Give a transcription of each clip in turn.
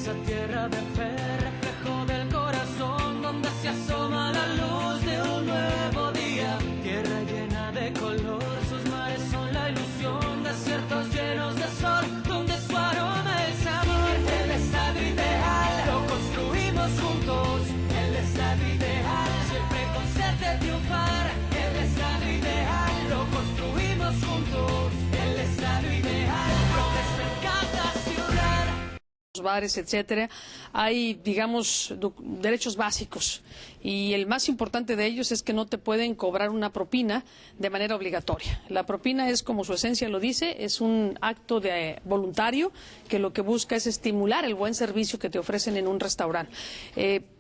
esa tierra de fe, reflejo del corazón donde se asoma la luz de un nuevo día. Tierra llena de color, sus mares son la ilusión, desiertos llenos de sol, donde su aroma es amor. El estado ideal lo construimos juntos, el estado ideal siempre con sed de triunfar. El estado ideal lo construimos juntos, el estado ideal progreso en cada ciudad. Bares, etcétera, hay, digamos, derechos básicos y el más importante de ellos es que no te pueden cobrar una propina de manera obligatoria. La propina es, como su esencia lo dice, es un acto de voluntario que lo que busca es estimular el buen servicio que te ofrecen en un restaurante.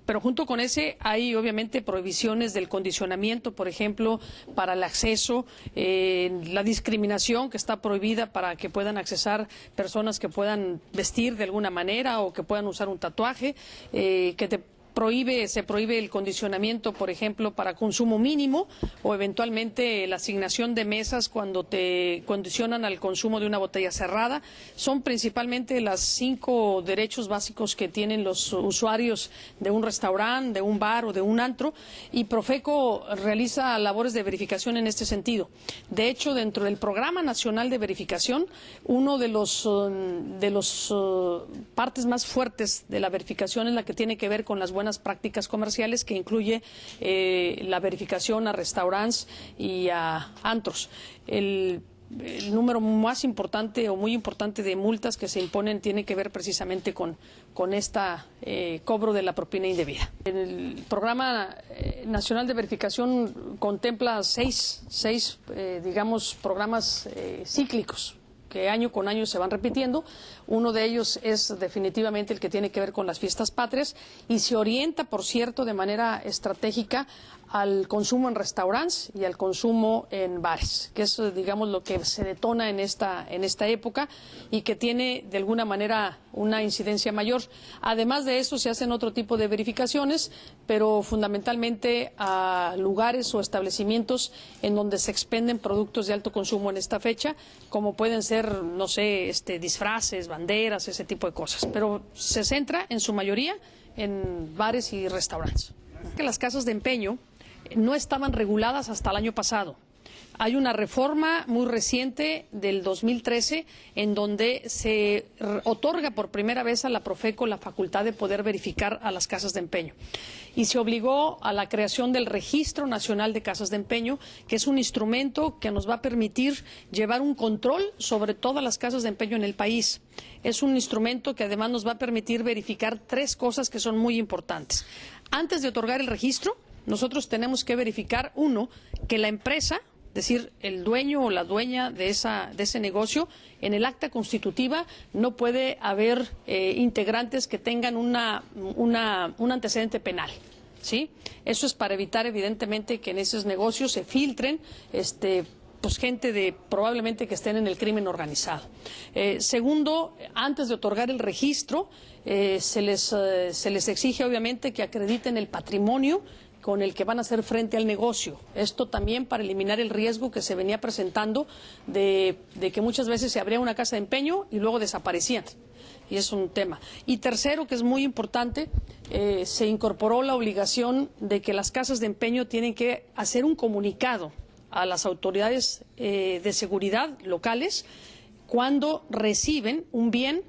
Pero junto con ese hay obviamente prohibiciones del condicionamiento, por ejemplo, para el acceso, la discriminación que está prohibida para que puedan accesar personas que puedan vestir de alguna manera o que puedan usar un tatuaje, se prohíbe el condicionamiento, por ejemplo, para consumo mínimo o eventualmente la asignación de mesas cuando te condicionan al consumo de una botella cerrada. Son principalmente los 5 derechos básicos que tienen los usuarios de un restaurante, de un bar o de un antro, y Profeco realiza labores de verificación en este sentido. De hecho, dentro del Programa Nacional de Verificación, uno de los partes más fuertes de la verificación es la que tiene que ver con las buenas prácticas comerciales, que incluye la verificación a restaurantes y a antros. El número más importante o muy importante de multas que se imponen tiene que ver precisamente con este cobro de la propina indebida. El Programa Nacional de Verificación contempla seis digamos, programas cíclicos que año con año se van repitiendo. Uno de ellos es definitivamente el que tiene que ver con las fiestas patrias y se orienta, por cierto, de manera estratégica al consumo en restaurantes y al consumo en bares, que es, digamos, lo que se detona en esta época y que tiene de alguna manera una incidencia mayor. Además de eso, se hacen otro tipo de verificaciones, pero fundamentalmente a lugares o establecimientos en donde se expenden productos de alto consumo en esta fecha, como pueden ser, no sé, disfraces, banderas, ese tipo de cosas. Pero se centra en su mayoría en bares y restaurantes. Que las casas de empeño no estaban reguladas hasta el año pasado. Hay una reforma muy reciente del 2013 en donde se otorga por primera vez a la Profeco la facultad de poder verificar a las casas de empeño. Y se obligó a la creación del Registro Nacional de Casas de Empeño, que es un instrumento que nos va a permitir llevar un control sobre todas las casas de empeño en el país. Es un instrumento que además nos va a permitir verificar 3 cosas que son muy importantes. Antes de otorgar el registro, nosotros tenemos que verificar, uno, que la empresa, es decir, el dueño o la dueña de ese negocio, en el acta constitutiva no puede haber integrantes que tengan un antecedente penal, ¿sí? Eso es para evitar, evidentemente, que en esos negocios se filtren gente probablemente que estén en el crimen organizado. Segundo, antes de otorgar el registro, se les exige obviamente que acrediten el patrimonio con el que van a hacer frente al negocio. Esto también para eliminar el riesgo que se venía presentando de que muchas veces se abría una casa de empeño y luego desaparecían. Y es un tema. Y tercero, que es muy importante, se incorporó la obligación de que las casas de empeño tienen que hacer un comunicado a las autoridades de seguridad locales cuando reciben un bien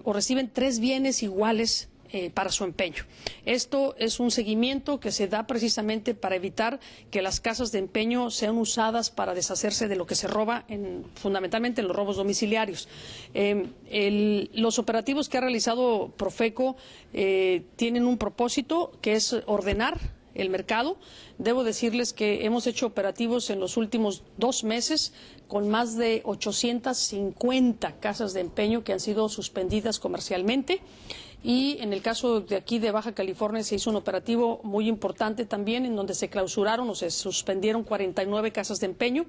o reciben 3 bienes iguales para su empeño. Esto es un seguimiento que se da precisamente para evitar que las casas de empeño sean usadas para deshacerse de lo que se roba, fundamentalmente en los robos domiciliarios. Los operativos que ha realizado Profeco tienen un propósito que es ordenar el mercado. Debo decirles que hemos hecho operativos en los últimos 2 meses con más de 850 casas de empeño que han sido suspendidas comercialmente. Y en el caso de aquí de Baja California se hizo un operativo muy importante también en donde se clausuraron o se suspendieron 49 casas de empeño.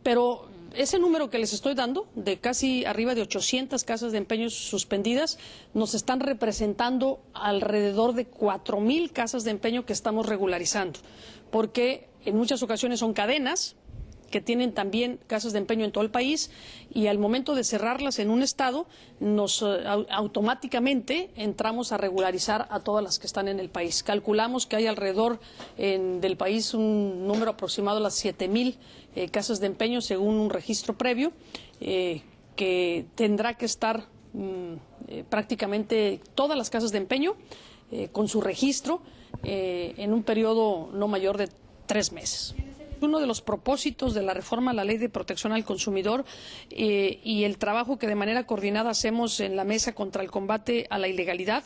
Pero ese número que les estoy dando, de casi arriba de 800 casas de empeño suspendidas, nos están representando alrededor de 4,000 casas de empeño que estamos regularizando, porque en muchas ocasiones son cadenas que tienen también casas de empeño en todo el país, y al momento de cerrarlas en un estado, automáticamente entramos a regularizar a todas las que están en el país. Calculamos que hay alrededor del país un número aproximado de las 7,000 casas de empeño según un registro previo, que tendrá que estar prácticamente todas las casas de empeño con su registro en un periodo no mayor de 3 meses. Uno de los propósitos de la reforma a la Ley de Protección al Consumidor y el trabajo que de manera coordinada hacemos en la Mesa contra el Combate a la Ilegalidad,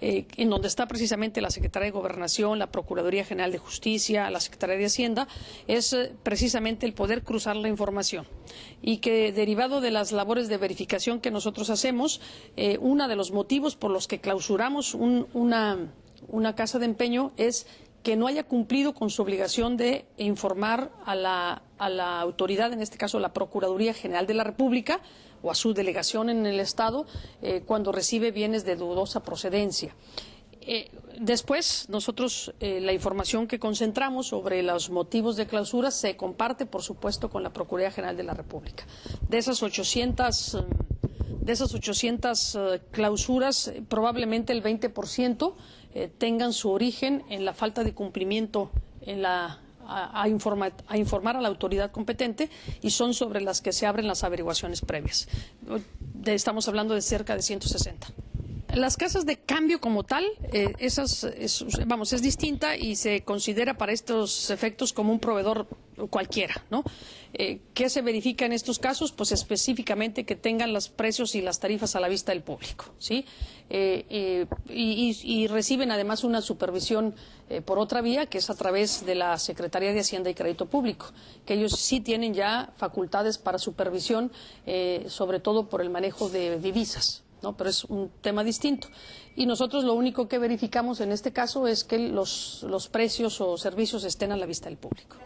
en donde está precisamente la Secretaría de Gobernación, la Procuraduría General de Justicia, la Secretaría de Hacienda, es precisamente el poder cruzar la información, y que derivado de las labores de verificación que nosotros hacemos, uno de los motivos por los que clausuramos una casa de empeño es que no haya cumplido con su obligación de informar a la autoridad, en este caso la Procuraduría General de la República, o a su delegación en el Estado, cuando recibe bienes de dudosa procedencia. Después, nosotros la información que concentramos sobre los motivos de clausura se comparte, por supuesto, con la Procuraduría General de la República. De esas 800 clausuras, probablemente el 20% tengan su origen en la falta de cumplimiento a informar a la autoridad competente, y son sobre las que se abren las averiguaciones previas. Estamos hablando de cerca de 160. Las casas de cambio como tal, es distinta y se considera para estos efectos como un proveedor cualquiera, ¿no? ¿Qué se verifica en estos casos? Pues específicamente que tengan los precios y las tarifas a la vista del público, ¿sí? Y reciben además una supervisión por otra vía, que es a través de la Secretaría de Hacienda y Crédito Público, que ellos sí tienen ya facultades para supervisión, sobre todo por el manejo de divisas, ¿no? Pero es un tema distinto. Y nosotros lo único que verificamos en este caso es que los precios o servicios estén a la vista del público.